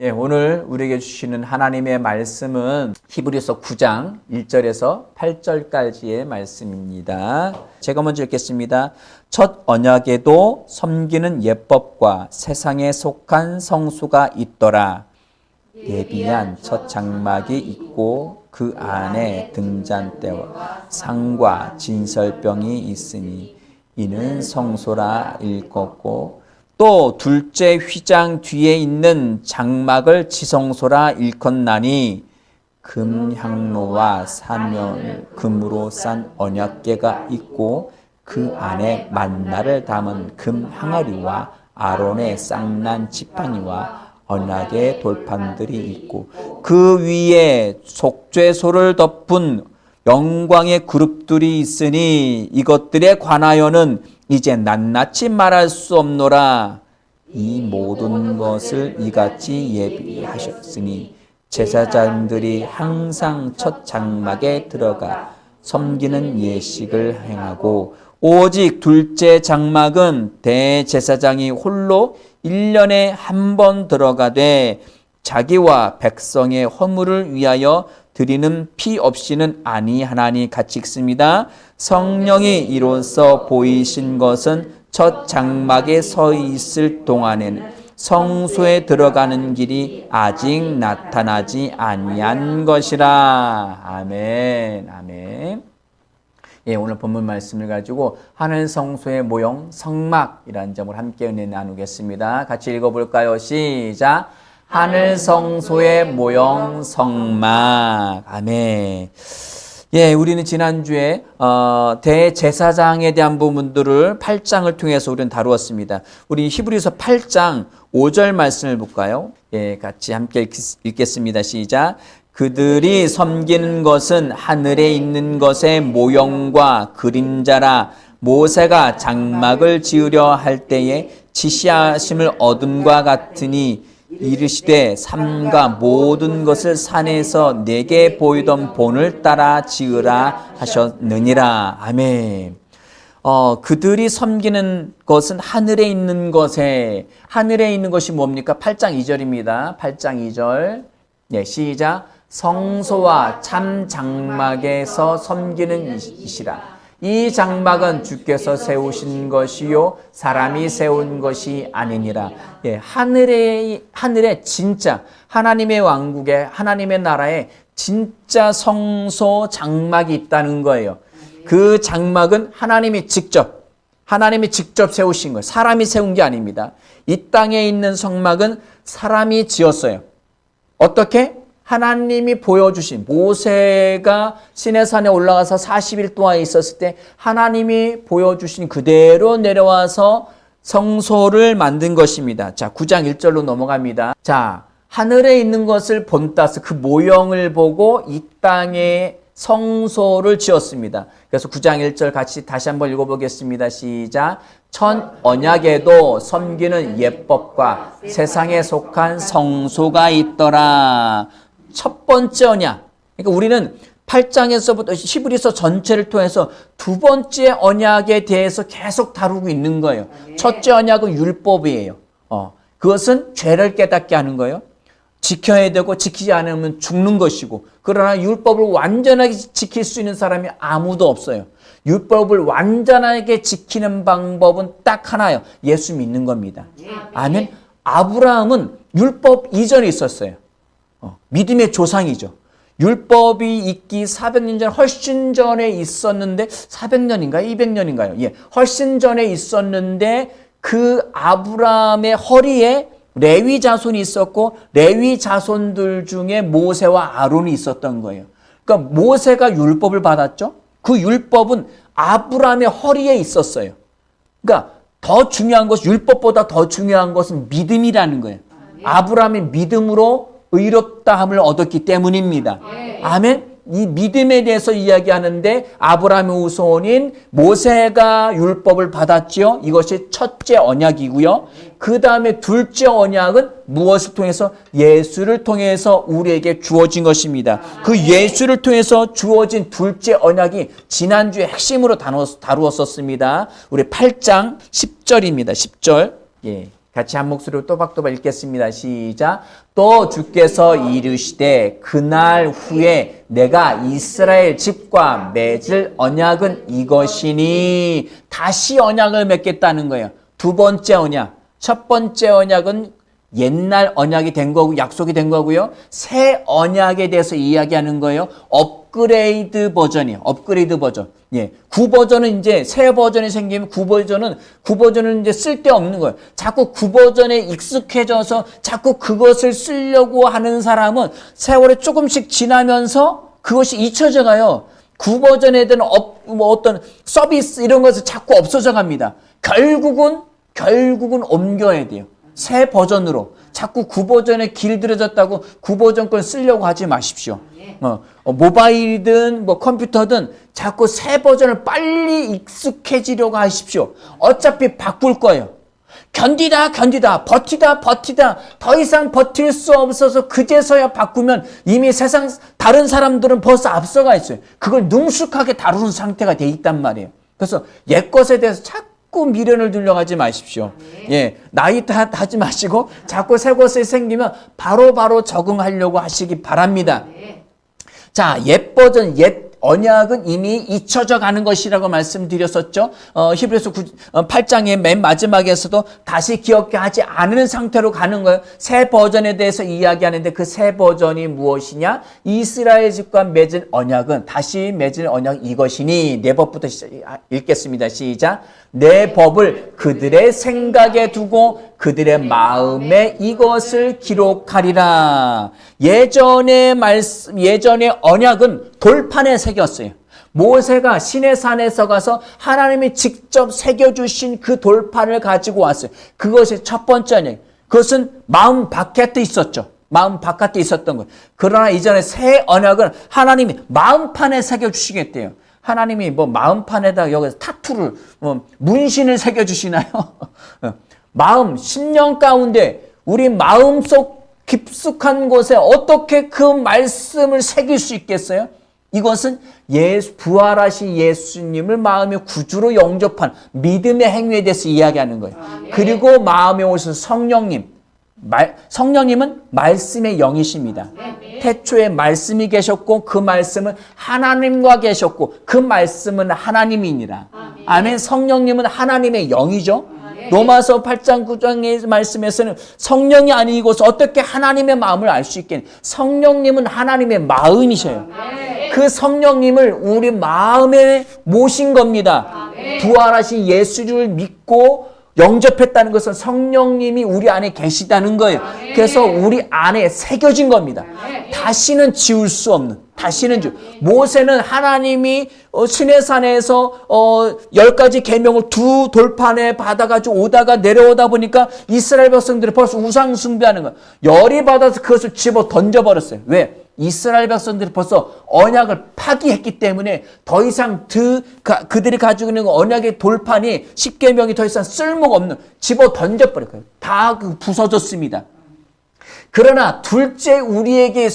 예, 오늘 우리에게 주시는 하나님의 말씀은 히브리서 9장 1절에서 8절까지의 말씀입니다. 제가 먼저 읽겠습니다. 첫 언약에도 섬기는 예법과 세상에 속한 성수가 있더라. 예비한 첫 장막이 있고 그 안에 등잔대와 상과 진설병이 있으니 이는 성소라 일컫고 또 둘째 휘장 뒤에 있는 장막을 지성소라 일컫나니 금향로와 사면을 금으로 싼 언약궤가 있고 그 안에 만나를 담은 금항아리와 아론의 쌍난 지팡이와 언약의 돌판들이 있고 그 위에 속죄소를 덮은 영광의 그룹들이 있으니 이것들에 관하여는 이제 낱낱이 말할 수 없노라. 이 모든 것을 이같이 예비하셨으니 제사장들이 항상 첫 장막에 들어가 섬기는 예식을 행하고 오직 둘째 장막은 대제사장이 홀로 1년에 한 번 들어가되 자기와 백성의 허물을 위하여 드리는 피 없이는 아니하나니 같이 읽습니다. 성령이 이로써 보이신 것은 첫 장막에 서 있을 동안에는 성소에 들어가는 길이 아직 나타나지 아니한 것이라. 아멘. 아멘. 예, 오늘 본문 말씀을 가지고 하늘 성소의 모형 성막이라는 점을 함께 은혜 나누겠습니다. 같이 읽어볼까요? 시작. 하늘 성소의 모형 성막. 아멘. 예, 우리는 지난주에 대제사장에 대한 부분들을 8장을 통해서 우리는 다루었습니다. 우리 히브리서 8장 5절 말씀을 볼까요? 예, 같이 함께 읽겠습니다. 시작. 그들이 섬기는 것은 하늘에 있는 것의 모형과 그림자라. 모세가 장막을 지으려 할 때에 지시하심을 얻음과 같으니 이르시되 삼가 모든 것을 산에서 내게 보이던 본을 따라 지으라 하셨느니라. 아멘. 그들이 섬기는 것은 하늘에 있는 것에, 하늘에 있는 것이 뭡니까? 8장 2절입니다. 8장 2절. 네, 시작. 성소와 참 장막에서 섬기는 이시라. 이 장막은 주께서 세우신 것이요 사람이 세운 것이 아니니라. 예, 하늘에 진짜 하나님의 왕국에 하나님의 나라에 진짜 성소 장막이 있다는 거예요. 그 장막은 하나님이 직접 세우신 거예요. 사람이 세운 게 아닙니다. 이 땅에 있는 성막은 사람이 지었어요. 어떻게? 하나님이 보여주신, 모세가 시내산에 올라가서 40일 동안 있었을 때 하나님이 보여주신 그대로 내려와서 성소를 만든 것입니다. 자, 9장 1절로 넘어갑니다. 자, 하늘에 있는 것을 본따서 그 모형을 보고 이 땅에 성소를 지었습니다. 그래서 9장 1절 같이 다시 한번 읽어보겠습니다. 시작. 첫 언약에도 섬기는 예법과 세상에 속한 성소가 있더라. 첫 번째 언약. 그러니까 우리는 8장에서부터 히브리서 전체를 통해서 두 번째 언약에 대해서 계속 다루고 있는 거예요. 첫째 언약은 율법이에요. 그것은 죄를 깨닫게 하는 거예요. 지켜야 되고 지키지 않으면 죽는 것이고, 그러나 율법을 완전하게 지킬 수 있는 사람이 아무도 없어요. 율법을 완전하게 지키는 방법은 딱 하나예요. 예수 믿는 겁니다. 아멘. 아브라함은 율법 이전에 있었어요. 믿음의 조상이죠. 율법이 있기 400년 전, 훨씬 전에 있었는데, 400년인가요? 200년인가요? 예, 훨씬 전에 있었는데, 그 아브라함의 허리에 레위 자손이 있었고, 레위 자손들 중에 모세와 아론이 있었던 거예요. 그러니까 모세가 율법을 받았죠? 그 율법은 아브라함의 허리에 있었어요. 그러니까 더 중요한 것은, 율법보다 더 중요한 것은 믿음이라는 거예요. 아브라함의 믿음으로 의롭다함을 얻었기 때문입니다. 아멘. 이 믿음에 대해서 이야기하는데 아브라함의 후손인 모세가 율법을 받았지요. 이것이 첫째 언약이고요. 그 다음에 둘째 언약은 무엇을 통해서? 예수를 통해서 우리에게 주어진 것입니다. 그 예수를 통해서 주어진 둘째 언약이 지난주에 핵심으로 다루었었습니다. 우리 8장 10절입니다. 10절. 예. 같이 한 목소리로 또박또박 읽겠습니다. 시작. 또 주께서 이르시되 그날 후에 내가 이스라엘 집과 맺을 언약은 이것이니. 다시 언약을 맺겠다는 거예요. 두 번째 언약. 첫 번째 언약은 옛날 언약이 된 거고 약속이 된 거고요. 새 언약에 대해서 이야기하는 거예요. 업그레이드 버전이에요. 업그레이드 버전. 예. 9버전은 이제 새 버전이 생기면 9버전은 이제 쓸데없는 거예요. 자꾸 9버전에 익숙해져서 자꾸 그것을 쓰려고 하는 사람은 세월이 조금씩 지나면서 그것이 잊혀져 가요. 9버전에 대한 어떤 서비스 이런 것을 자꾸 없어져 갑니다. 결국은 옮겨야 돼요. 새 버전으로. 자꾸 9버전에 길들여졌다고 9버전 걸 쓰려고 하지 마십시오. 모바일이든 컴퓨터든 자꾸 새 버전을 빨리 익숙해지려고 하십시오. 어차피 바꿀 거예요. 견디다 버티다 더 이상 버틸 수 없어서 그제서야 바꾸면 이미 세상 다른 사람들은 벌써 앞서가 있어요. 그걸 능숙하게 다루는 상태가 돼 있단 말이에요. 그래서 옛 것에 대해서 자꾸 미련을 들려가지 마십시오. 예, 나이 하지 마시고 자꾸 새 것이 생기면 바로 적응하려고 하시기 바랍니다. 자, 옛 버전, 옛 언약은 이미 잊혀져 가는 것이라고 말씀드렸었죠. 히브리서 8장의 맨 마지막에서도 다시 기억하지 않는 상태로 가는 거예요. 새 버전에 대해서 이야기하는데 그 새 버전이 무엇이냐? 이스라엘 집과 맺은 언약은 다시 맺은 언약 이것이니. 네 법부터 읽겠습니다. 시작. 내 법을 그들의 생각에 두고 그들의 마음에 이것을 기록하리라. 예전의 언약은 돌판에 새겼어요. 모세가 시내산에서 가서 하나님이 직접 새겨주신 그 돌판을 가지고 왔어요. 그것이 첫 번째 언약. 그것은 마음 바깥에 있었죠. 마음 바깥에 있었던 거예요. 그러나 이전에 새 언약은 하나님이 마음판에 새겨주시겠대요. 하나님이 마음판에다 여기서 타투를, 문신을 새겨주시나요? 마음, 심령 가운데 우리 마음속 깊숙한 곳에 어떻게 그 말씀을 새길 수 있겠어요? 이것은 부활하신 예수님을 마음의 구주로 영접한 믿음의 행위에 대해서 이야기하는 거예요. 그리고 마음에 오신 성령님은 말씀의 영이십니다. 태초에 말씀이 계셨고 그 말씀은 하나님과 계셨고 그 말씀은 하나님이니라. 아멘. 성령님은 하나님의 영이죠. 로마서 8장 9장의 말씀에서는 성령이 아니고서 어떻게 하나님의 마음을 알 수 있겠니? 성령님은 하나님의 마음이셔요. 그 성령님을 우리 마음에 모신 겁니다. 부활하신 예수를 믿고 영접했다는 것은 성령님이 우리 안에 계시다는 거예요. 그래서 우리 안에 새겨진 겁니다. 다시는 지울 수 없는. 모세는 하나님이 시내산에서 10가지 계명을 두 돌판에 받아가지고 오다가 내려오다 보니까 이스라엘 백성들이 벌써 우상 숭배하는 거예요. 열이 받아서 그것을 집어 던져버렸어요. 왜? 이스라엘 백성들이 벌써 언약을 파기했기 때문에 더 이상 그들이 가지고 있는 언약의 돌판이 십계명이 더 이상 쓸모가 없는, 집어 던져버렸어요. 다 부서졌습니다. 그러나 둘째 우리에게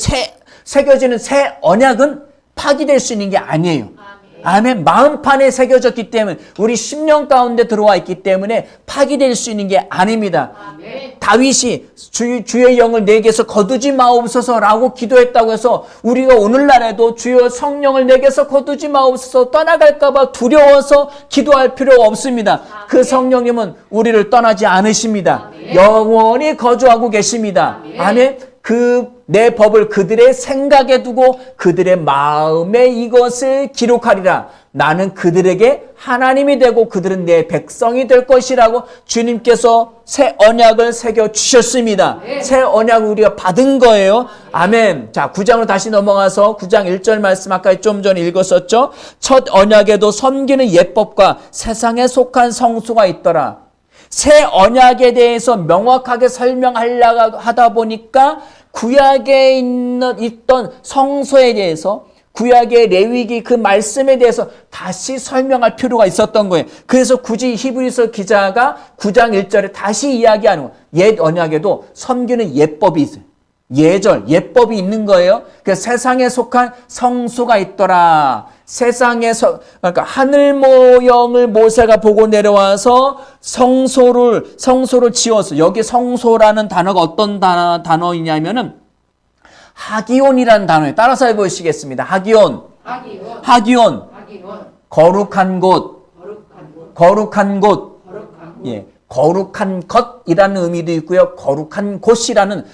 새겨지는 새 언약은 파기될 수 있는 게 아니에요. 아멘. 마음판에 새겨졌기 때문에 우리 심령 가운데 들어와 있기 때문에 파기될 수 있는 게 아닙니다. 다윗이 주의 영을 내게서 거두지 마옵소서라고 기도했다고 해서 우리가 오늘날에도 주여 성령을 내게서 거두지 마옵소서 떠나갈까 봐 두려워서 기도할 필요가 없습니다. 그 성령님은 우리를 떠나지 않으십니다. 영원히 거주하고 계십니다. 아멘. 내 법을 그들의 생각에 두고 그들의 마음에 이것을 기록하리라. 나는 그들에게 하나님이 되고 그들은 내 백성이 될 것이라고 주님께서 새 언약을 새겨 주셨습니다. 새 언약을 우리가 받은 거예요. 아멘. 자, 9장으로 다시 넘어가서 9장 1절 말씀 아까 좀 전에 읽었었죠. 첫 언약에도 섬기는 예법과 세상에 속한 성수가 있더라. 새 언약에 대해서 명확하게 설명하려고 하다 보니까 구약에 있던 성소에 대해서, 구약의 레위기 그 말씀에 대해서 다시 설명할 필요가 있었던 거예요. 그래서 굳이 히브리서 기자가 9장 1절에 다시 이야기하는 거예요. 옛 언약에도 섬기는 예법이 있어요. 예법이 있는 거예요. 그 세상에 속한 성소가 있더라. 그러니까 하늘 모형을 모세가 보고 내려와서 성소를 지어서, 여기 성소라는 단어가 어떤 단어이냐면은 하기온이라는 단어에 따라서 해보시겠습니다. 하기온. 거룩한 곳. 예. 거룩한 것이라는 의미도 있고요. 거룩한 곳이라는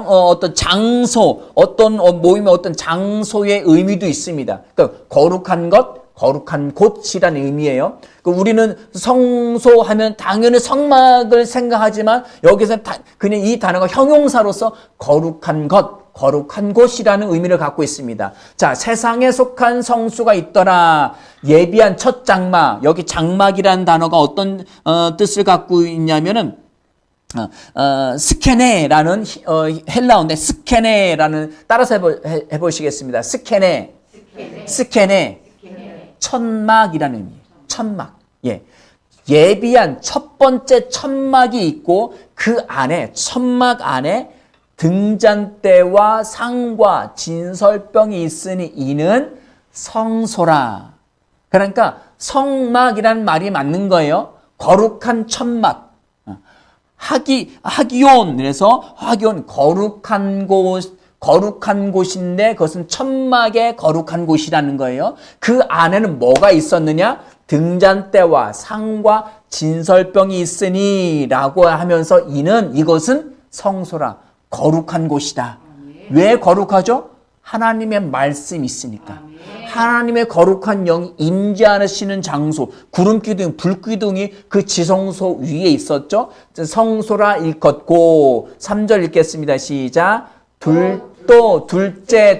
어떤 장소, 어떤 모임의 어떤 장소의 의미도 있습니다. 그러니까 거룩한 것, 거룩한 곳이라는 의미예요. 우리는 성소하면 당연히 성막을 생각하지만 여기서 그냥 이 단어가 형용사로서 거룩한 것, 거룩한 곳이라는 의미를 갖고 있습니다. 자, 세상에 속한 성수가 있더라. 예비한 첫 장막. 여기 장막이라는 단어가 어떤 뜻을 갖고 있냐면은 스케네라는 헬라어인데, 스케네라는, 따라서 해보시겠습니다. 스케네. 천막이라는 의미예요. 천막. 예. 예비한 첫 번째 천막이 있고 그 안에, 천막 안에 등잔대와 상과 진설병이 있으니 이는 성소라. 그러니까 성막이라는 말이 맞는 거예요. 거룩한 천막. 하기온. 그래서 하기온, 거룩한 곳인데 그것은 천막의 거룩한 곳이라는 거예요. 그 안에는 뭐가 있었느냐? 등잔대와 상과 진설병이 있으니 라고 하면서 이것은 성소라. 거룩한 곳이다. 왜 거룩하죠? 하나님의 말씀이 있으니까. 하나님의 거룩한 영이 임재하시는 장소, 구름기둥, 불기둥이 그 지성소 위에 있었죠. 성소라 일컫고. 3절 읽겠습니다. 시작. 둘째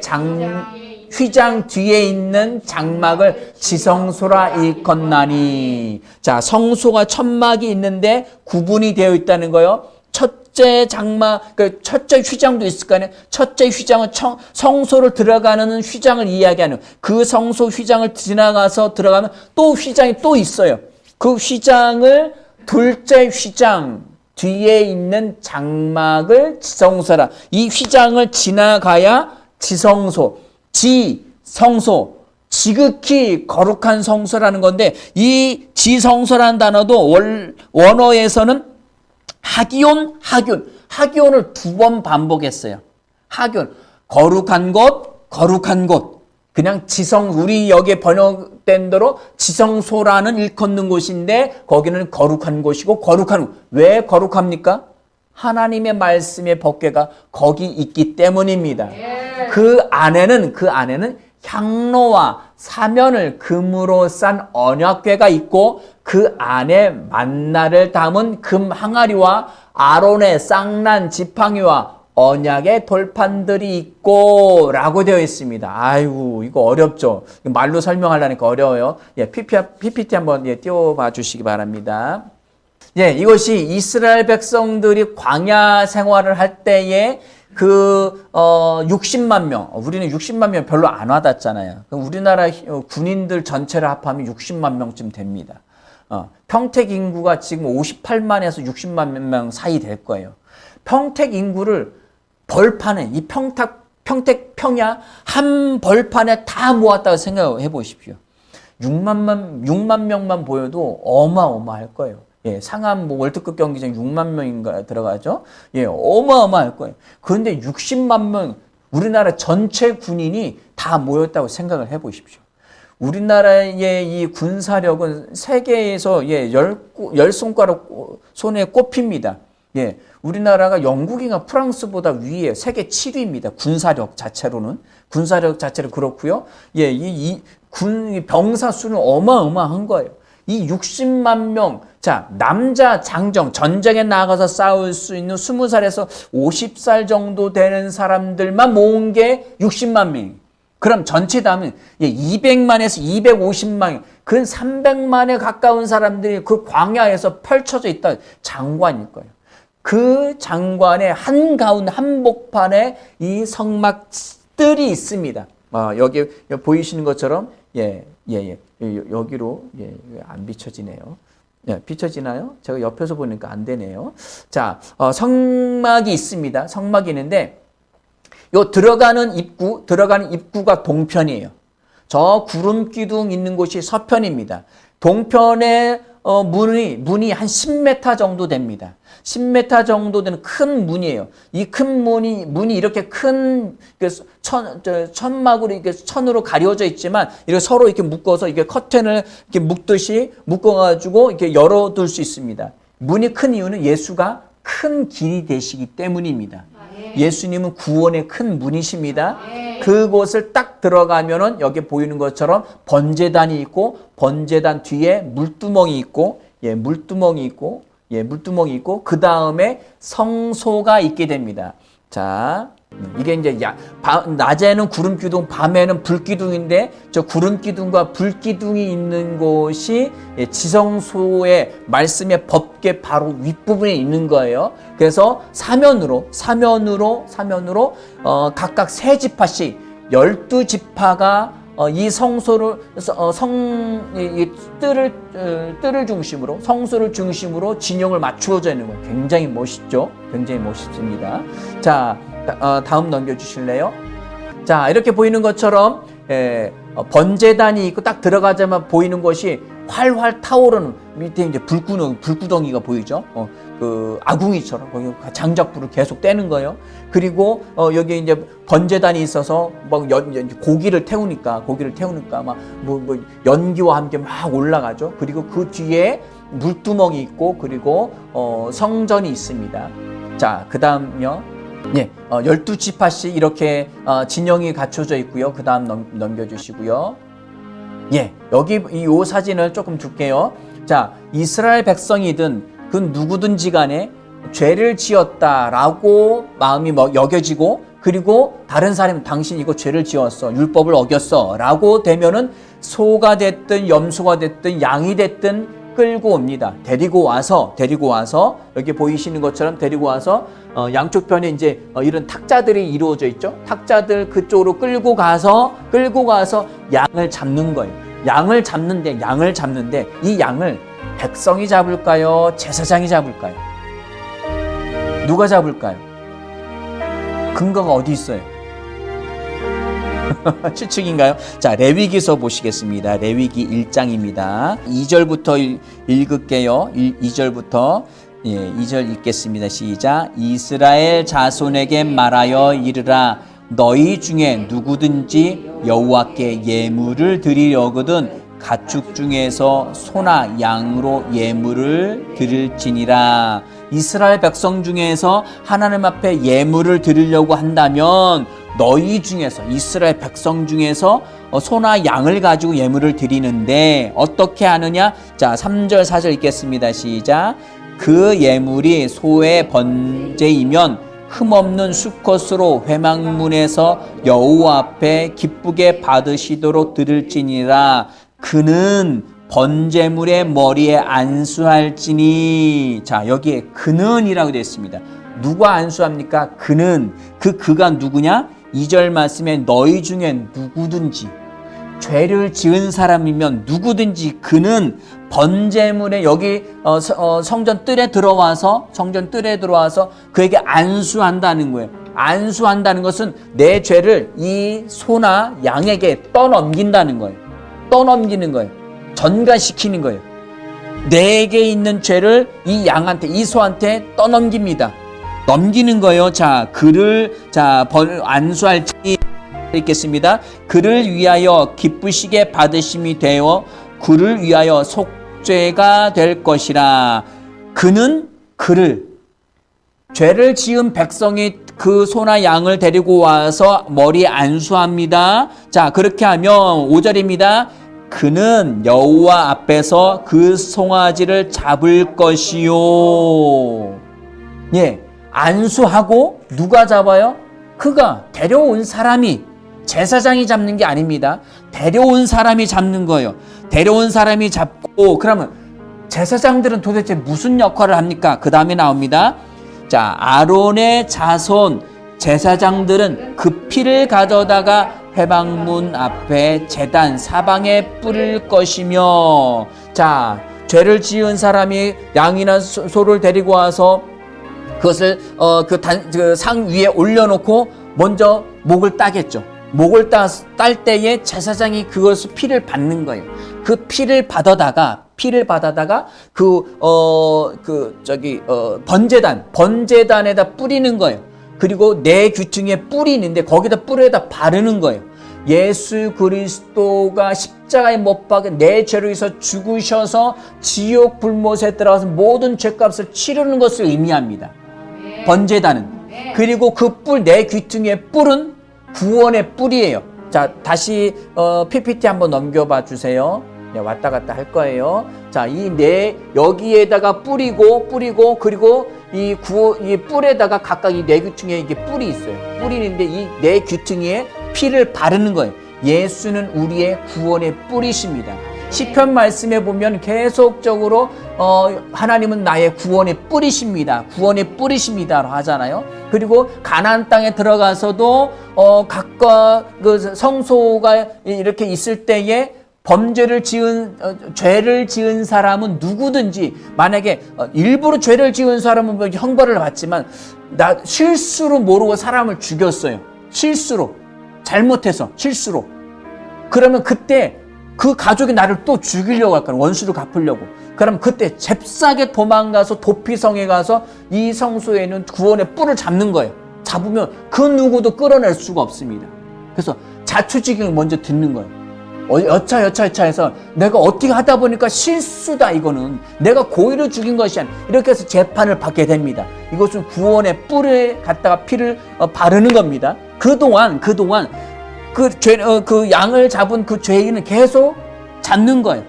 휘장 뒤에 있는 장막을 지성소라 일컫나니. 자, 성소가 천막이 있는데 구분이 되어 있다는 거예요. 첫째 장막, 첫째 휘장도 있을 거 아니에요. 첫째 휘장은 성소를 들어가는 휘장을 이야기하는, 그 성소 휘장을 지나가서 들어가면 또 휘장이 또 있어요. 그 휘장을 둘째 휘장 뒤에 있는 장막을 지성소라. 이 휘장을 지나가야 지성소, 지성소, 지극히 거룩한 성소라는 건데, 이 지성소라는 단어도 원어에서는 하기온을 2번 반복했어요. 하기온, 거룩한 곳. 그냥 우리 여기에 번역된 대로 지성소라는 일컫는 곳인데 거기는 거룩한 곳이고, 왜 거룩합니까? 하나님의 말씀의 법궤가 거기 있기 때문입니다. 그 안에는 향로와 사면을 금으로 싼 언약궤가 있고, 그 안에 만나를 담은 금 항아리와 아론의 쌍난 지팡이와 언약의 돌판들이 있고 라고 되어 있습니다. 아이고, 이거 어렵죠? 말로 설명하려니까 어려워요. 예, PPT 한번 띄워봐 주시기 바랍니다. 예, 이것이 이스라엘 백성들이 광야 생활을 할 때에 60만 명, 우리는 60만 명 별로 안 와닿잖아요. 우리나라 군인들 전체를 합하면 60만 명쯤 됩니다. 평택 인구가 지금 58만에서 60만 명 사이 될 거예요. 평택 인구를 벌판에, 이 평택 평야 한 벌판에 다 모았다고 생각해 보십시오. 6만 명만 보여도 어마어마할 거예요. 예, 상암 월드컵 경기장 6만 명인가 들어가죠? 예, 어마어마할 거예요. 그런데 60만 명, 우리나라 전체 군인이 다 모였다고 생각을 해 보십시오. 우리나라의 이 군사력은 세계에서 열 손가락 손에 꼽힙니다. 예, 우리나라가 영국이나 프랑스보다 위에 세계 7위입니다. 군사력 자체로 그렇고요. 예, 이 병사 수는 어마어마한 거예요. 이 60만 명, 자, 남자 장정, 전쟁에 나가서 싸울 수 있는 20살에서 50살 정도 되는 사람들만 모은 게 60만 명. 그럼 전체 다음은 200만에서 250만, 근 300만에 가까운 사람들이 그 광야에서 펼쳐져 있다. 장관일 거예요. 그 장관의 한가운데 한복판에 이 성막들이 있습니다. 여기 보이시는 것처럼 여기로 안 비춰지네요. 비춰지나요? 제가 옆에서 보니까 안 되네요. 자, 성막이 있습니다. 성막이 있는데 요 들어가는 입구가 동편이에요. 저 구름 기둥 있는 곳이 서편입니다. 동편의 문이 한 10m 정도 됩니다. 10m 정도 되는 큰 문이에요. 이 큰 문이 이렇게 큰 천막으로 이렇게 천으로 가려져 있지만 이렇게 서로 이렇게 묶어서 이게 커튼을 이렇게 묶어가지고 이렇게 열어둘 수 있습니다. 문이 큰 이유는 예수가 큰 길이 되시기 때문입니다. 예수님은 구원의 큰 문이십니다. 그곳을 딱 들어가면은 여기 보이는 것처럼 번제단이 있고 번제단 뒤에 물두멍이 있고 물두멍이 있고 그 다음에 성소가 있게 됩니다. 자, 이게 이제 낮에는 구름 기둥, 밤에는 불 기둥인데 저 구름 기둥과 불 기둥이 있는 곳이 지성소의 말씀의 법궤 바로 윗부분에 있는 거예요. 그래서 사면으로 각각 세 지파씩 12지파가 이 성소를 뜰을 중심으로 성소를 중심으로 진영을 맞추어져 있는 거예요. 굉장히 멋있죠. 굉장히 멋있습니다. 자, 다음 넘겨주실래요? 자, 이렇게 보이는 것처럼 번제단이 있고 딱 들어가자마자 보이는 것이 활활 타오르는 밑에 이제 불구덩이가 보이죠. 그 아궁이처럼 거기 장작불을 계속 떼는 거예요. 그리고 여기 이제 번제단이 있어서 막 고기를 태우니까 막 뭐 연기와 함께 막 올라가죠. 그리고 그 뒤에 물두멍이 있고 그리고 성전이 있습니다. 자, 그다음요. 12지파씩 이렇게 진영이 갖춰져 있고요. 그 다음 넘겨주시고요. 여기 이 사진을 조금 줄게요. 자, 이스라엘 백성이든 그 누구든지 간에 죄를 지었다라고 마음이 여겨지고 그리고 다른 사람이 당신 이거 죄를 지었어. 율법을 어겼어. 라고 되면은 소가 됐든 염소가 됐든 양이 됐든 끌고 옵니다. 데리고 와서 여기 보이시는 것처럼 데리고 와서 양쪽 편에 이제 이런 탁자들이 이루어져 있죠. 탁자들 그쪽으로 끌고 가서 양을 잡는 거예요. 양을 잡는데 이 양을 백성이 잡을까요? 제사장이 잡을까요? 누가 잡을까요? 근거가 어디 있어요? 추측인가요? 자, 레위기서 보시겠습니다. 레위기 1장입니다. 2절부터 읽을게요. 2절부터 2절 읽겠습니다. 시작. 이스라엘 자손에게 말하여 이르라. 너희 중에 누구든지 여호와께 예물을 드리려거든 가축 중에서 소나 양으로 예물을 드릴지니라. 이스라엘 백성 중에서 하나님 앞에 예물을 드리려고 한다면 너희 중에서 이스라엘 백성 중에서 소나 양을 가지고 예물을 드리는데 어떻게 하느냐? 자, 3절 4절 읽겠습니다. 시작. 그 예물이 소의 번제이면 흠없는 수컷으로 회막문에서 여호와 앞에 기쁘게 받으시도록 드릴지니라. 그는 번제물의 머리에 안수할지니. 자, 여기에 그는이라고 되어 있습니다. 누가 안수합니까? 그는. 그가 누구냐? 2절 말씀에 너희 중에 누구든지 죄를 지은 사람이면 누구든지 그는 번제물에 여기 성전 뜰에 들어와서 그에게 안수한다는 거예요. 안수한다는 것은 내 죄를 이 소나 양에게 떠넘긴다는 거예요. 떠넘기는 거예요. 전가시키는 거예요. 내게 있는 죄를 이 양한테, 이 소한테 떠넘깁니다. 넘기는 거예요. 자, 안수할지 읽겠습니다. 그를 위하여 기쁘시게 받으심이 되어 그를 위하여 속죄가 될 것이라. 그는 죄를 지은 백성이 그 소나 양을 데리고 와서 머리에 안수합니다. 자, 그렇게 하면 5절입니다. 그는 여호와 앞에서 그 송아지를 잡을 것이요. 안수하고 누가 잡아요? 그가 데려온 사람이, 제사장이 잡는 게 아닙니다. 데려온 사람이 잡는 거예요. 데려온 사람이 잡고, 그러면 제사장들은 도대체 무슨 역할을 합니까? 그 다음에 나옵니다. 자, 아론의 자손 제사장들은 그 피를 가져다가 회막문 앞에 제단 사방에 뿌릴 것이며. 자, 죄를 지은 사람이 양이나 소를 데리고 와서 그것을 그 상 위에 올려놓고 먼저 목을 따겠죠. 목을 딸 때에 제사장이 그것을 피를 받는 거예요. 그 피를 받아다가 번제단에다 뿌리는 거예요. 그리고 내 귀퉁이에 뿔이 있는데 거기다 뿔에다 바르는 거예요. 예수 그리스도가 십자가에 못 박혀 내 죄로 인해서 죽으셔서 지옥 불못에 들어가서 모든 죄값을 치르는 것을 의미합니다. 번제단은. 그리고 그 뿔, 내 귀퉁이의 뿔은 구원의 뿔이에요. 자, 다시 PPT 한번 넘겨봐 주세요. 네, 왔다 갔다 할 거예요. 자, 여기에다가 뿌리고 그리고 이 뿔에다가 각각 이 내 귀퉁이에 이게 뿔이 있어요. 뿔이 있는데 이 내 귀퉁이에 피를 바르는 거예요. 예수는 우리의 구원의 뿔이십니다. 시편 말씀에 보면 계속적으로 하나님은 나의 구원의 뿔이십니다. 구원의 뿔이십니다 하잖아요. 그리고 가나안 땅에 들어가서도 각각 그 성소가 이렇게 있을 때에 죄를 지은 사람은 누구든지, 만약에 일부러 죄를 지은 사람은 뭐 형벌을 받지만, 실수로 모르고 사람을 죽였어요. 잘못해서 실수로. 그러면 그때 그 가족이 나를 또 죽이려고 할 거야. 원수를 갚으려고. 그럼 그때 잽싸게 도망가서 도피성에 가서 이 성소에 있는 구원의 뿔을 잡는 거예요. 잡으면 그 누구도 끌어낼 수가 없습니다. 그래서 자초지경을 먼저 듣는 거예요. 여차해서 내가 어떻게 하다 보니까 실수다, 이거는 내가 고의로 죽인 것이 아니야, 이렇게 해서 재판을 받게 됩니다. 이것은 구원의 뿔에 갖다가 피를 바르는 겁니다. 그동안 그 양을 잡은 그 죄인은 계속 잡는 거예요.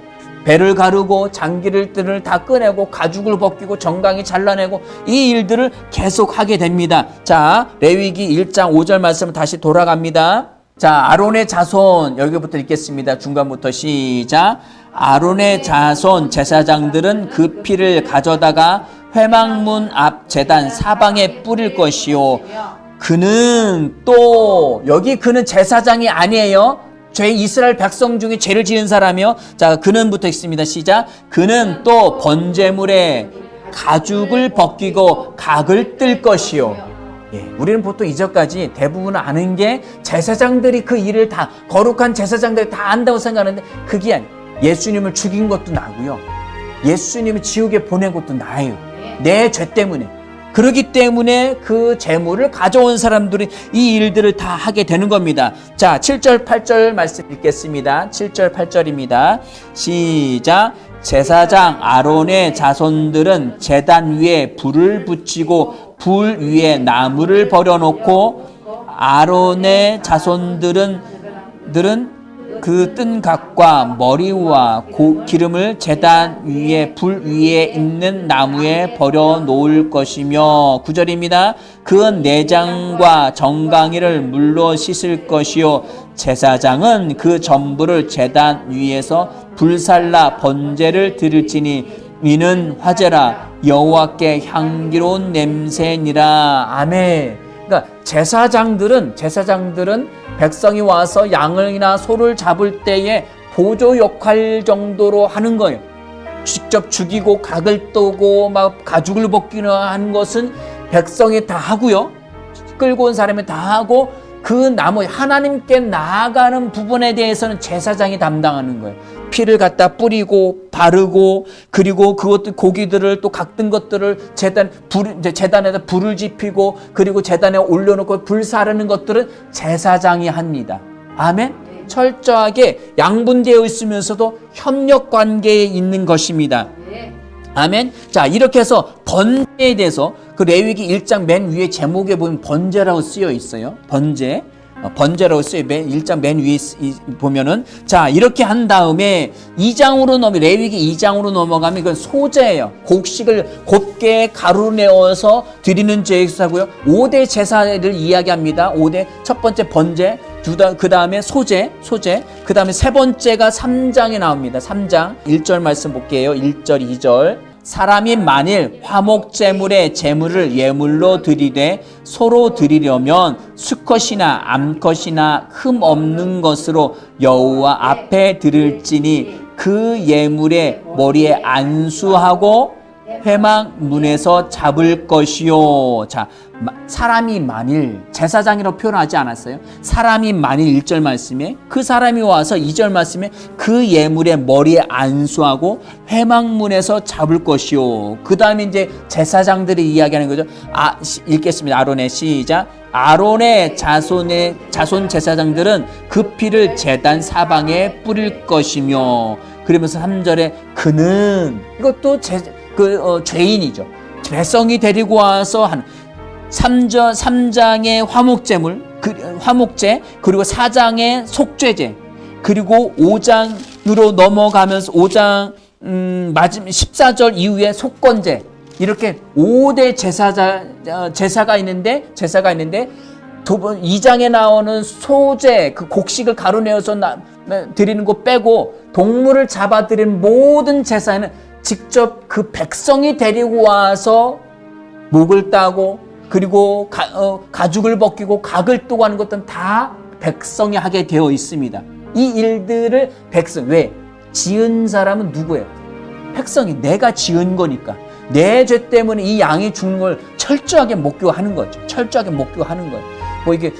배를 가르고 장기를 다 꺼내고 가죽을 벗기고 정강이 잘라내고 이 일들을 계속 하게 됩니다. 자, 레위기 1장 5절 말씀 다시 돌아갑니다. 자, 아론의 자손, 여기부터 읽겠습니다. 중간부터 시작. 아론의 자손 제사장들은 그 피를 가져다가 회막문 앞 제단 사방에 뿌릴 것이요. 그는 제사장이 아니에요. 이스라엘 백성 중에 죄를 지은 사람이요. 자, 그는부터 읽습니다. 시작. 그는 또 번제물에 가죽을 벗기고 각을 뜰 것이요. 예, 우리는 보통 이전까지 대부분 아는 게 제사장들이 그 일을 다, 거룩한 제사장들이 다 안다고 생각하는데 그게 아니에요. 예수님을 죽인 것도 나고요. 예수님을 지옥에 보낸 것도 나예요. 내 죄 때문에. 그렇기 때문에 그 재물을 가져온 사람들이 이 일들을 다 하게 되는 겁니다. 자, 7절 8절 말씀 읽겠습니다. 7절 8절입니다. 시작. 제사장 아론의 자손들은 제단 위에 불을 붙이고 불 위에 나무를 버려놓고 아론의 자손들은 그 뜬 각과 머리와 기름을 제단 위에 불 위에 있는 나무에 버려 놓을 것이며 9절입니다. 그 내장과 정강이를 물로 씻을 것이요 제사장은 그 전부를 제단 위에서 불살라 번제를 드릴지니 이는 화제라 여호와께 향기로운 냄새니라. 아멘. 그러니까 제사장들은 백성이 와서 양이나 소를 잡을 때에 보조 역할 정도로 하는 거예요. 직접 죽이고 각을 떠고 막 가죽을 벗기는 하는 것은 백성이 다 하고요. 끌고 온 사람이 다 하고, 그 나머지 하나님께 나아가는 부분에 대해서는 제사장이 담당하는 거예요. 피를 갖다 뿌리고 바르고, 그리고 그것들 고기들을 또 각든 것들을 제단에다 불을 지피고, 그리고 제단에 올려놓고 불 사르는 것들은 제사장이 합니다. 아멘. 철저하게 양분되어 있으면서도 협력 관계에 있는 것입니다. 아멘. 자, 이렇게 해서 번제에 대해서 그 레위기 1장 맨 위에 제목에 보면 번제라고 쓰여 있어요. 번제라고 쓰여 1장 맨 위에 보면은, 자, 이렇게 한 다음에 레위기 2장으로 넘어가면 이건 소제예요. 곡식을 곱게 가루로 내어서 드리는 제사고요. 5대 제사를 이야기합니다. 5대, 첫 번째 번제, 그 다음에 소제, 그 다음에 세 번째가 3장에 나옵니다. 3장 1절 말씀 볼게요. 1절 2절. 사람이 만일 화목제물에 제물을 예물로 드리되 소로 드리려면 수컷이나 암컷이나 흠 없는 것으로 여호와 앞에 드릴지니 그 예물의 머리에 안수하고 회막문에서 잡을 것이요. 자, 사람이 만일, 제사장이라고 표현하지 않았어요? 사람이 만일 1절 말씀에, 그 사람이 와서 2절 말씀에 그 예물의 머리에 안수하고 회막문에서 잡을 것이요. 그 다음에 이제 제사장들이 이야기하는 거죠. 읽겠습니다. 아론의 시작. 아론의 자손 제사장들은 그 피를 제단 사방에 뿌릴 것이며, 그러면서 3절에 그는, 이것도 죄인이죠. 백성이 데리고 와서 한 3장의 화목제, 그리고 4장의 속죄제, 그리고 5장으로 넘어가면서 5장 마지막 14절 이후에 속건제, 이렇게 5대 제사가 있는데 2장에 나오는 소제, 그 곡식을 가루내어서 드리는 거 빼고 동물을 잡아 드리는 모든 제사는 직접 그 백성이 데리고 와서 목을 따고, 그리고 가죽을 벗기고 각을 뜨고 하는 것들은 다 백성이 하게 되어 있습니다. 이 일들을 왜? 지은 사람은 누구예요? 백성이. 내가 지은 거니까. 내 죄 때문에 이 양이 죽는 걸 철저하게 목교하는 거죠. 철저하게 목교하는 거예요. 뭐 이게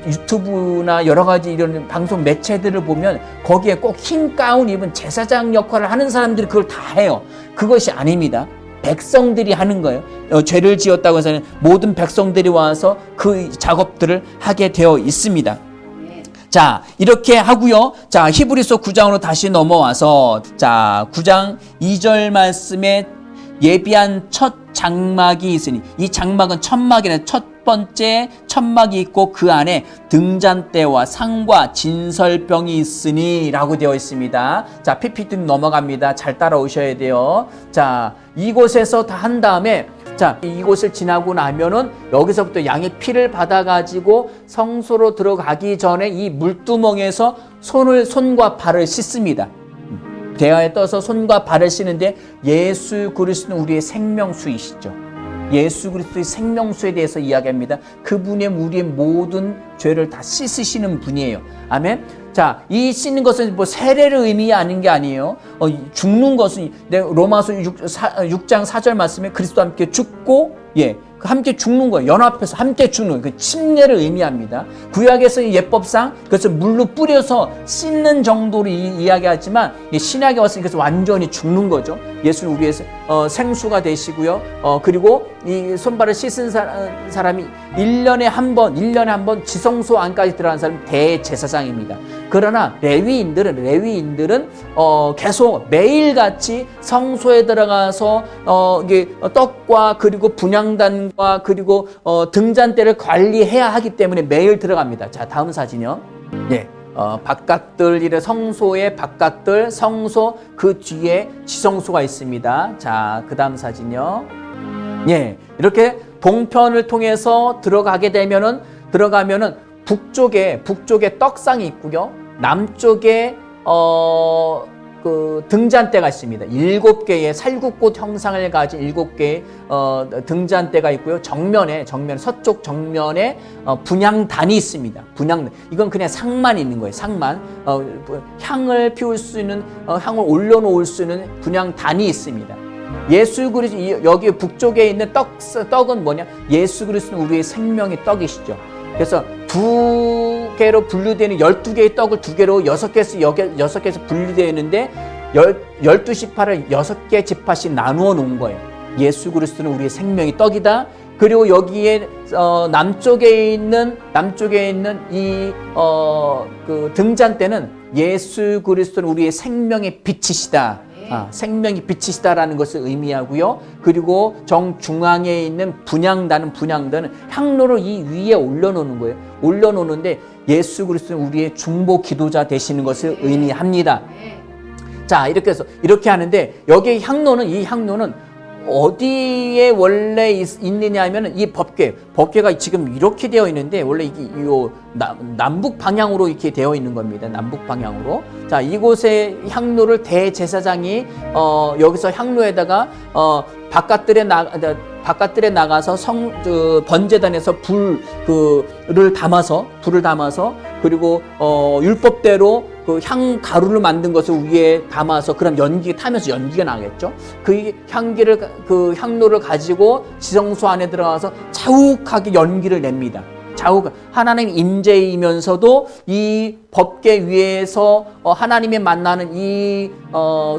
유튜브나 여러 가지 이런 방송 매체들을 보면 거기에 꼭 흰 가운 입은 제사장 역할을 하는 사람들이 그걸 다 해요. 그것이 아닙니다. 백성들이 하는 거예요. 죄를 지었다고 해서는 모든 백성들이 와서 그 작업들을 하게 되어 있습니다. 자, 이렇게 하고요. 자, 히브리서 9장으로 다시 넘어와서, 자, 9장 2절 말씀에 예비한 첫 장막이 있으니, 이 장막은 천막이네. 첫 번째 천막이 있고 그 안에 등잔대와 상과 진설병이 있으니 라고 되어 있습니다. 자, PPT 넘어갑니다. 잘 따라오셔야 돼요. 자, 이곳에서 다 한 다음에, 자, 이곳을 지나고 나면은 여기서부터 양의 피를 받아가지고 성소로 들어가기 전에 이 물두멍에서 손과 발을 씻습니다. 대야에 떠서 손과 발을 씻는데, 예수 그리스도는 우리의 생명수이시죠. 예수 그리스도의 생명수에 대해서 이야기합니다. 그분의 우리의 모든 죄를 다 씻으시는 분이에요. 아멘. 자, 이 씻는 것은 뭐 세례를 의미하는 게 아니에요. 죽는 것은 로마서 6장 4절 말씀에 그리스도와 함께 죽고, 함께 죽는 거예요. 연합해서 함께 죽는 그 침례를 의미합니다. 구약에서는 예법상 그것을 물로 뿌려서 씻는 정도로 이야기하지만, 신약에 와서 이것을 완전히 죽는 거죠. 예수는 우리의 생수가 되시고요. 그리고 이 손발을 씻은 사람이 1년에 한 번 지성소 안까지 들어가는 사람이 대제사장입니다. 그러나 레위인들은 계속 매일같이 성소에 들어가서 이게 떡과 그리고 분향단과 그리고 등잔대를 관리해야 하기 때문에 매일 들어갑니다. 자, 다음 사진이요. 바깥들, 성소의 바깥들, 성소 그 뒤에 지성소가 있습니다. 자, 그 다음 사진이요. 이렇게 동편을 통해서 들어가면은 북쪽에 떡상이 있고요. 남쪽에 그 등잔대가 있습니다. 7개의 살구꽃 형상을 가진 7개의 등잔대가 있고요. 정면에 서쪽 정면에 분향단이 있습니다. 분향단. 이건 그냥 상만 있는 거예요. 상만. 향을 피울 수 있는, 향을 올려놓을 수 있는 분향단이 있습니다. 예수 그리스도, 여기 북쪽에 있는 떡은 뭐냐? 예수 그리스도는 우리의 생명의 떡이시죠. 그래서 2개로 분류되는 12개의 떡을 2개로 6개에서 분류되어 있는데 12지파를 6개 지파씩 나누어 놓은 거예요. 예수 그리스도는 우리의 생명의 떡이다. 그리고 여기에 남쪽에 있는 이 그 등잔대는 예수 그리스도는 우리의 생명의 빛이시다. 생명이 빛이시다라는 것을 의미하고요. 그리고 정중앙에 있는 분향단은 향로를 이 위에 올려놓는 거예요. 올려놓는데 예수 그리스도는 우리의 중보 기도자 되시는 것을 의미합니다. 자, 이렇게 하는데, 여기 이 향로는 어디에 원래 있느냐 하면은 이 법궤가 지금 이렇게 되어 있는데, 원래 이게 남북 방향으로 이렇게 되어 있는 겁니다. 남북 방향으로. 자, 이곳에 향로를 대제사장이 여기서 향로에다가 바깥들에 나가서 번제단에서 불을 담아서 그리고 율법대로 그 향 가루를 만든 것을 위에 담아서 그럼 연기 타면서 연기가 나겠죠. 그 향로를 가지고 지성소 안에 들어가서 자욱하게 연기를 냅니다. 하나님 임재이면서도 이 법궤 위에서 하나님이 만나는 이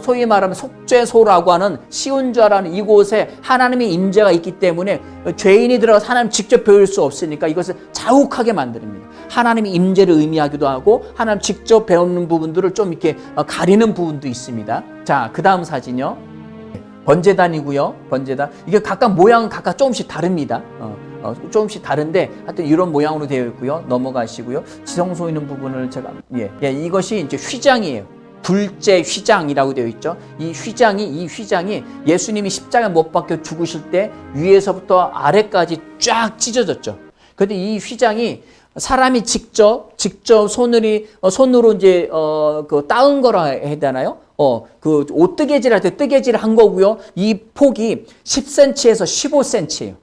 소위 말하면 속죄소라고 하는 시온좌라는 이곳에 하나님의 임재가 있기 때문에 죄인이 들어가서 하나님 직접 배울 수 없으니까 이것을 자욱하게 만듭니다. 하나님의 임재를 의미하기도 하고 하나님 직접 배우는 부분들을 좀 이렇게 가리는 부분도 있습니다. 자, 그 다음 사진이요. 번제단이고요. 번제단. 이게 각각 모양은 각각 조금씩 다릅니다. 조금씩 다른데 하여튼 이런 모양으로 되어 있고요. 넘어가시고요. 지성소 있는 부분을 제가 이것이 이제 휘장이에요. 둘째 휘장이라고 되어 있죠. 이 휘장이 예수님이 십자가에 못 박혀 죽으실 때 위에서부터 아래까지 쫙 찢어졌죠. 그런데 이 휘장이 사람이 직접 손으로 이제 따은 거라 해야 되나요? 그 옷 뜨개질할 때 뜨개질을 한 거고요. 이 폭이 10cm에서 15cm예요.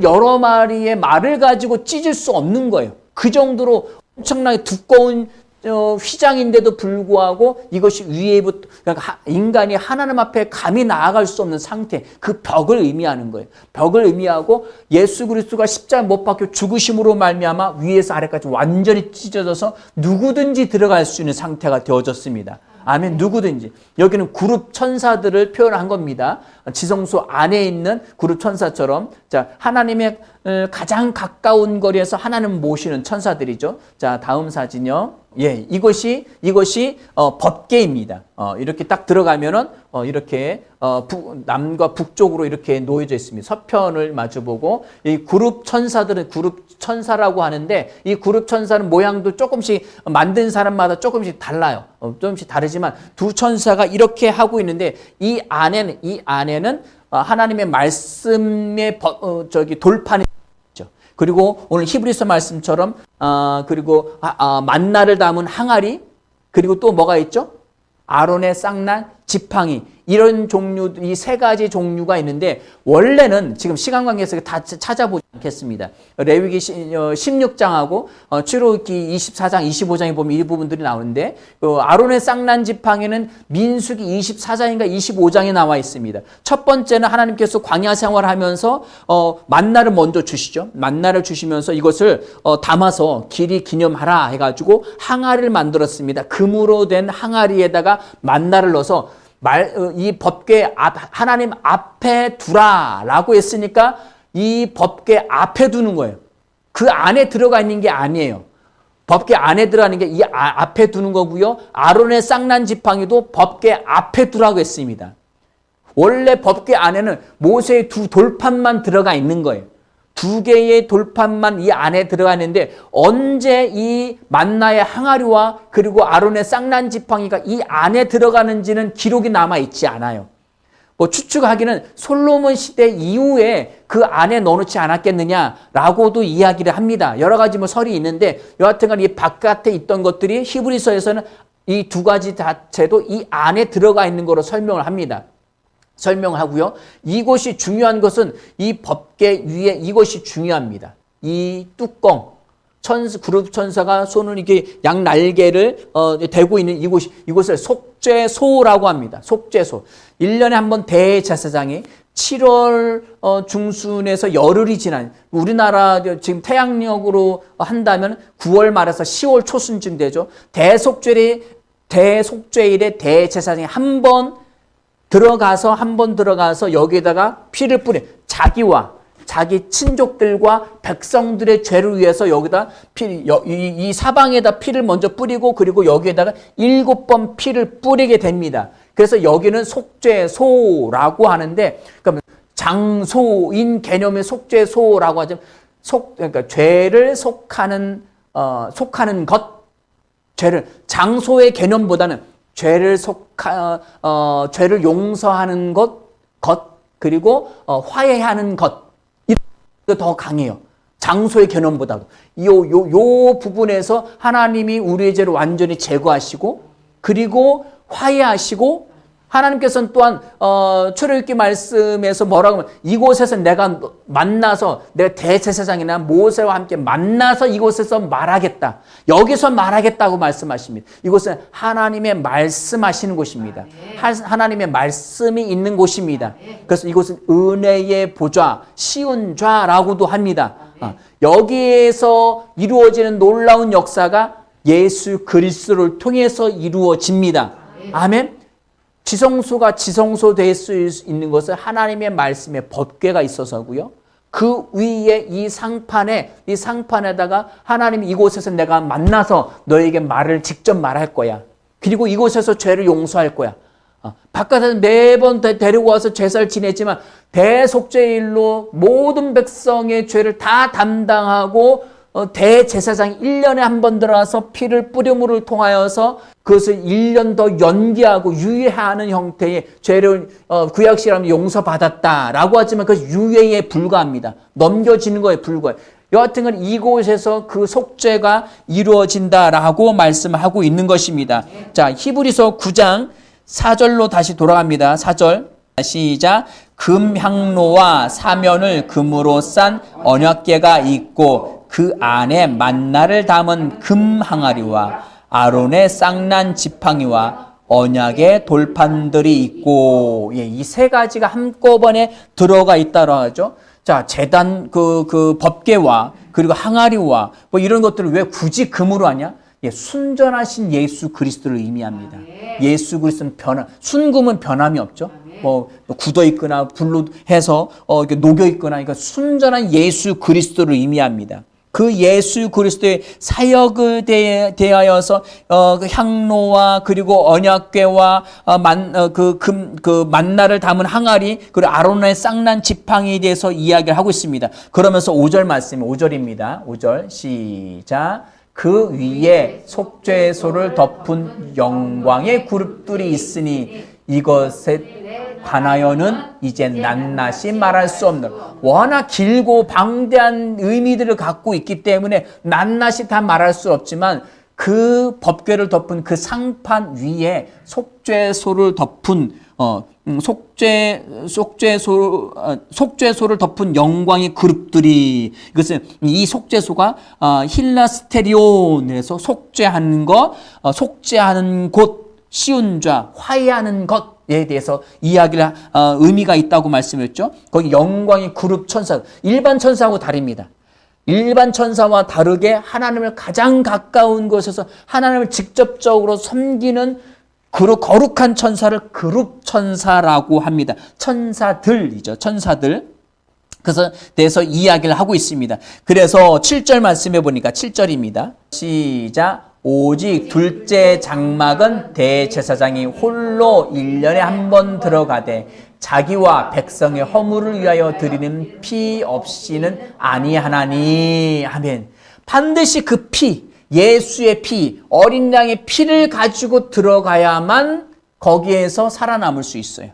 여러 마리의 말을 가지고 찢을 수 없는 거예요. 그 정도로 엄청나게 두꺼운 휘장인데도 불구하고 이것이 위에부터 그러니까 인간이 하나님 앞에 감히 나아갈 수 없는 상태, 그 벽을 의미하는 거예요. 벽을 의미하고 예수 그리스도가 십자가에 못 박혀 죽으심으로 말미암아 위에서 아래까지 완전히 찢어져서 누구든지 들어갈 수 있는 상태가 되어졌습니다. 아멘. 누구든지. 여기는 그룹 천사들을 표현한 겁니다. 지성소 안에 있는 그룹 천사처럼. 자, 하나님의 가장 가까운 거리에서 하나님 모시는 천사들이죠. 자, 다음 사진요. 예, 이것이 법궤입니다. 이렇게 딱 들어가면은 이렇게 남과 북쪽으로 이렇게 놓여져 있습니다. 서편을 마주보고 이 그룹 천사들은 그룹 천사라고 하는데 이 그룹 천사는 모양도 조금씩 만든 사람마다 조금씩 달라요. 조금씩 다르지만 두 천사가 이렇게 하고 있는데 이 안에는 하나님의 말씀의 돌판이 있죠. 그리고 오늘 히브리서 말씀처럼 그리고 만나를 담은 항아리, 그리고 또 뭐가 있죠? 아론의 쌍난 지팡이, 이런 종류, 이 세 가지 종류가 있는데 원래는 지금 시간 관계에서 다 찾아보지 않겠습니다. 레위기 16장하고 출애굽기 24장, 25장에 보면 이 부분들이 나오는데 아론의 쌍난 지팡이는 민수기 24장인가 25장에 나와 있습니다. 첫 번째는 하나님께서 광야 생활하면서 만나를 먼저 주시죠. 만나를 주시면서 이것을 담아서 길이 기념하라 해가지고 항아리를 만들었습니다. 금으로 된 항아리에다가 만나를 넣어서 이 법궤 하나님 앞에 두라라고 했으니까 이 법궤 앞에 두는 거예요. 그 안에 들어가 있는 게 아니에요. 법궤 안에 들어가는 게 이 앞에 두는 거고요. 아론의 쌍난 지팡이도 법궤 앞에 두라고 했습니다. 원래 법궤 안에는 모세의 두 돌판만 들어가 있는 거예요. 두 개의 돌판만 이 안에 들어가 있는데 언제 이 만나의 항아리와 그리고 아론의 쌍난 지팡이가 이 안에 들어가는지는 기록이 남아 있지 않아요. 뭐 추측하기는 솔로몬 시대 이후에 그 안에 넣어놓지 않았겠느냐라고도 이야기를 합니다. 여러 가지 뭐 설이 있는데 여하튼간 이 바깥에 있던 것들이 히브리서에서는 이 두 가지 자체도 이 안에 들어가 있는 거로 설명을 합니다. 설명하고요. 이것이 중요한 것은 이 법궤 위에 이것이 중요합니다. 이 뚜껑, 그룹 천사가 손을 이렇게 양 날개를 대고 있는 이곳을 속죄소라고 합니다. 속죄소. 1년에 한 번 대제사장이 7월 중순에서 열흘이 지난, 우리나라 지금 태양력으로 한다면 9월 말에서 10월 초순쯤 되죠. 대속죄일에 대제사장이 한 번 들어가서 여기에다가 피를 뿌려 자기와 자기 친족들과 백성들의 죄를 위해서 여기다 이 사방에다 피를 먼저 뿌리고 그리고 여기에다가 7번 피를 뿌리게 됩니다. 그래서 여기는 속죄소라고 하는데 그러니까 장소인 개념의 속죄소라고 하죠. 그러니까 죄를 속하는 것, 장소의 개념보다는 죄를 용서하는 것 그리고 화해하는 것, 이거 더 강해요. 장소의 개념보다도. 요 부분에서 하나님이 우리의 죄를 완전히 제거하시고 그리고 화해하시고 하나님께서는 또한 출애굽기 말씀에서 뭐라고 하면 이곳에서 내가 만나서 내가 대제사장이나 모세와 함께 만나서 이곳에서 말하겠다. 여기서 말하겠다고 말씀하십니다. 이곳은 하나님의 말씀하시는 곳입니다. 하나님의 말씀이 있는 곳입니다. 그래서 이곳은 은혜의 보좌, 시온 좌라고도 합니다. 여기에서 이루어지는 놀라운 역사가 예수 그리스도를 통해서 이루어집니다. 아멘. 지성소가 지성소될 수 있는 것은 하나님의 말씀에 법궤가 있어서고요. 그 위에 이 상판에다가 하나님이 이곳에서 내가 만나서 너에게 말을 직접 말할 거야. 그리고 이곳에서 죄를 용서할 거야. 바깥에서 매번 데리고 와서 제사를 지냈지만 대속죄일로 모든 백성의 죄를 다 담당하고 대제사장이 1년에 한 번 들어와서 피를 뿌림으로 통하여서 그것을 1년 더 연기하고 유예하는 형태의 죄를 구약시라면 용서받았다라고 하지만 그것이 유예에 불과합니다. 넘겨지는 거에 불과해요. 여하튼 간 이곳에서 그 속죄가 이루어진다라고 말씀하고 있는 것입니다. 자, 히브리서 9장 4절로 다시 돌아갑니다. 4절 시작. 금향로와 사면을 금으로 싼 언약궤가 있고 그 안에 만나를 담은 금 항아리와 아론의 쌍난 지팡이와 언약의 돌판들이 있고, 이 세 가지가 한꺼번에 들어가 있다고 하죠. 자, 제단 그 법궤와 그리고 항아리와 뭐 이런 것들을 왜 굳이 금으로 하냐? 순전하신 예수 그리스도를 의미합니다. 예수 그리스도는 순금은 변함이 없죠. 뭐 굳어 있거나 불로 해서 녹여 있거나, 그러니까 순전한 예수 그리스도를 의미합니다. 그 예수 그리스도의 사역을 대하여서 그 향로와 그리고 언약궤와 그 만나를 담은 항아리 그리고 아론의 쌍난 지팡이에 대해서 이야기를 하고 있습니다. 그러면서 5절 말씀, 5절입니다. 5절 시작. 그 위에 속죄소를 덮은 영광의 그룹들이 있으니 이것에 관하여는 이제 낱낱이 말할 수 없는, 워낙 길고 방대한 의미들을 갖고 있기 때문에 낱낱이 다 말할 수 없지만 그 법궤를 덮은 그 상판 위에 속죄소를 덮은 속죄소를 덮은 영광의 그룹들이, 이것은 이 속죄소가 힐라스테리온에서 속죄하는 것, 속죄하는 곳, 시온좌, 화해하는 것에 대해서 이야기를 의미가 있다고 말씀했죠. 거기 영광의 그룹 천사, 일반 천사하고 다릅니다. 일반 천사와 다르게 하나님을 가장 가까운 곳에서 하나님을 직접적으로 섬기는 거룩한 천사를 그룹 천사라고 합니다. 천사들이죠. 천사들. 그래서 대해서 이야기를 하고 있습니다. 그래서 7절 말씀해 보니까 7절입니다. 시작. 오직 둘째 장막은 대제사장이 홀로 1년에 한 번 들어가되 자기와 백성의 허물을 위하여 드리는 피 없이는 아니하나니. 아멘. 반드시 그 피, 예수의 피, 어린 양의 피를 가지고 들어가야만 거기에서 살아남을 수 있어요.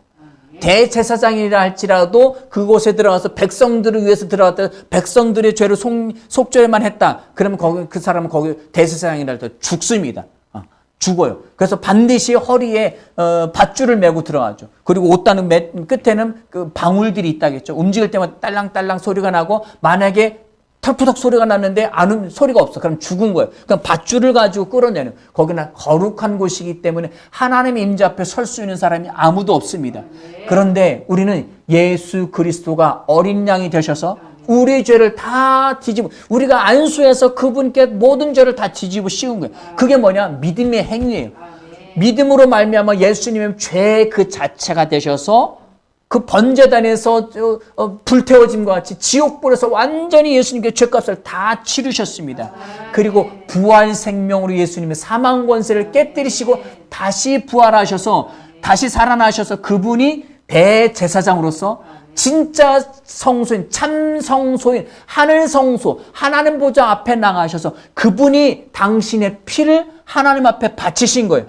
대제사장이라 할지라도 그곳에 들어가서 백성들을 위해서 들어갔다 백성들의 죄를 속죄만 했다. 그러면 그 사람은 거기 대제사장이라 할때 죽습니다. 죽어요. 그래서 반드시 허리에 밧줄을 메고 들어가죠. 그리고 옷다는 끝에는 그 방울들이 있다겠죠. 움직일 때마다 딸랑딸랑 소리가 나고, 만약에 털푸덕 소리가 났는데 소리가 없어. 그럼 죽은 거예요. 그럼 밧줄을 가지고 끌어내는, 거기는 거룩한 곳이기 때문에 하나님의 임재 앞에 설 수 있는 사람이 아무도 없습니다. 그런데 우리는 예수 그리스도가 어린 양이 되셔서 우리의 죄를 다 우리가 안수해서 그분께 모든 죄를 다 뒤집어 씌운 거예요. 그게 뭐냐? 믿음의 행위예요. 믿음으로 말미암아 예수님의 죄 그 자체가 되셔서 그 번제단에서 불태워짐과 같이 지옥불에서 완전히 예수님께 죄값을 다 치르셨습니다. 그리고 부활 생명으로 예수님의 사망 권세를 깨뜨리시고 다시 부활하셔서 다시 살아나셔서 그분이 대제사장으로서 진짜 성소인, 참 성소인, 하늘 성소, 하나님 보좌 앞에 나가셔서 그분이 당신의 피를 하나님 앞에 바치신 거예요.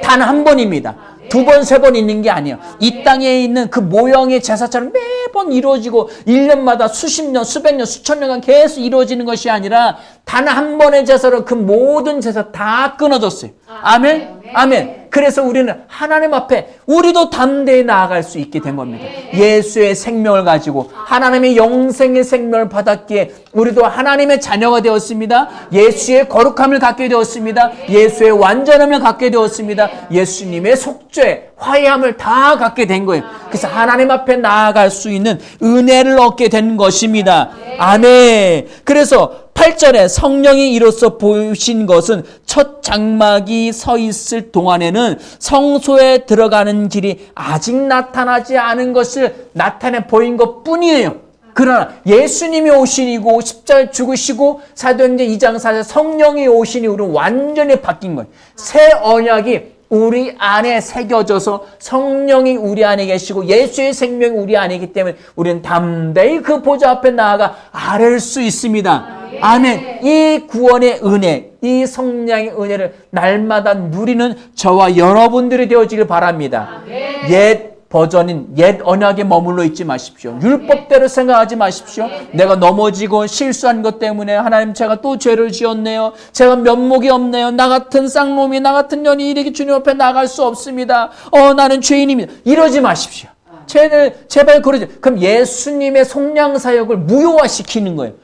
단 한 번입니다. 두 번, 세 번 있는 게 아니에요. 이 땅에 있는 그 모형의 제사처럼 매번 이루어지고 1년마다 수십 년, 수백 년, 수천 년간 계속 이루어지는 것이 아니라 단 한 번의 제사로 그 모든 제사 다 끊어졌어요. 아멘? 아멘. 그래서 우리는 하나님 앞에 우리도 담대히 나아갈 수 있게 된 겁니다. 예수의 생명을 가지고 하나님의 영생의 생명을 받았기에 우리도 하나님의 자녀가 되었습니다. 예수의 거룩함을 갖게 되었습니다. 예수의 완전함을 갖게 되었습니다. 예수님의 속죄, 화해함을 다 갖게 된 거예요. 그래서 하나님 앞에 나아갈 수 있는 은혜를 얻게 된 것입니다. 아멘. 그래서 8절에 성령이 이로써 보이신 것은 첫 장막이 서 있을 동안에는 성소에 들어가는 길이 아직 나타나지 않은 것을 나타내 보인 것 뿐이에요. 그러나 예수님이 오시고 십자가에 죽으시고 사도행전 2장 4절 성령이 오시니 우리는 완전히 바뀐 거예요. 새 언약이 우리 안에 새겨져서 성령이 우리 안에 계시고 예수의 생명이 우리 안에 있기 때문에 우리는 담대히 그 보좌 앞에 나아가 아뢰을 수 있습니다. 아멘. 이 구원의 은혜, 이 성령의 은혜를 날마다 누리는 저와 여러분들이 되어지길 바랍니다. 옛 버전인 옛 언약에 머물러 있지 마십시오. 율법대로 생각하지 마십시오. 내가 넘어지고 실수한 것 때문에 하나님 제가 또 죄를 지었네요. 제가 면목이 없네요. 나 같은 쌍놈이 나 같은 년이 이렇게 주님 앞에 나갈 수 없습니다. 나는 죄인입니다. 이러지 마십시오. 제발 그러지. 그럼 예수님의 속량 사역을 무효화시키는 거예요.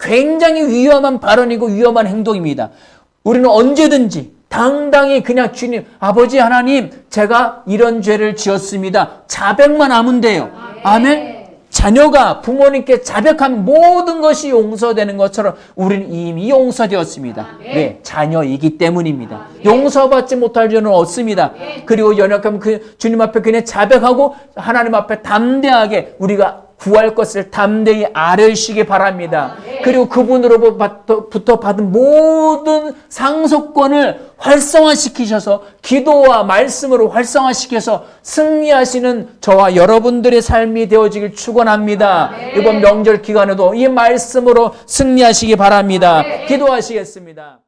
굉장히 위험한 발언이고 위험한 행동입니다. 우리는 언제든지 당당히 그냥 주님, 아버지 하나님, 제가 이런 죄를 지었습니다. 자백만 하면 돼요. 아멘. 자녀가 부모님께 자백하면 모든 것이 용서되는 것처럼 우리는 이미 용서되었습니다. 왜? 자녀이기 때문입니다. 용서받지 못할 죄는 없습니다. 그리고 연약하면 그 주님 앞에 그냥 자백하고 하나님 앞에 담대하게 우리가 구할 것을 담대히 아뢰시기 바랍니다. 그리고 그분으로부터 받은 모든 상속권을 활성화시키셔서 기도와 말씀으로 활성화시켜서 승리하시는 저와 여러분들의 삶이 되어지길 축원합니다. 이번 명절 기간에도 이 말씀으로 승리하시기 바랍니다. 기도하시겠습니다.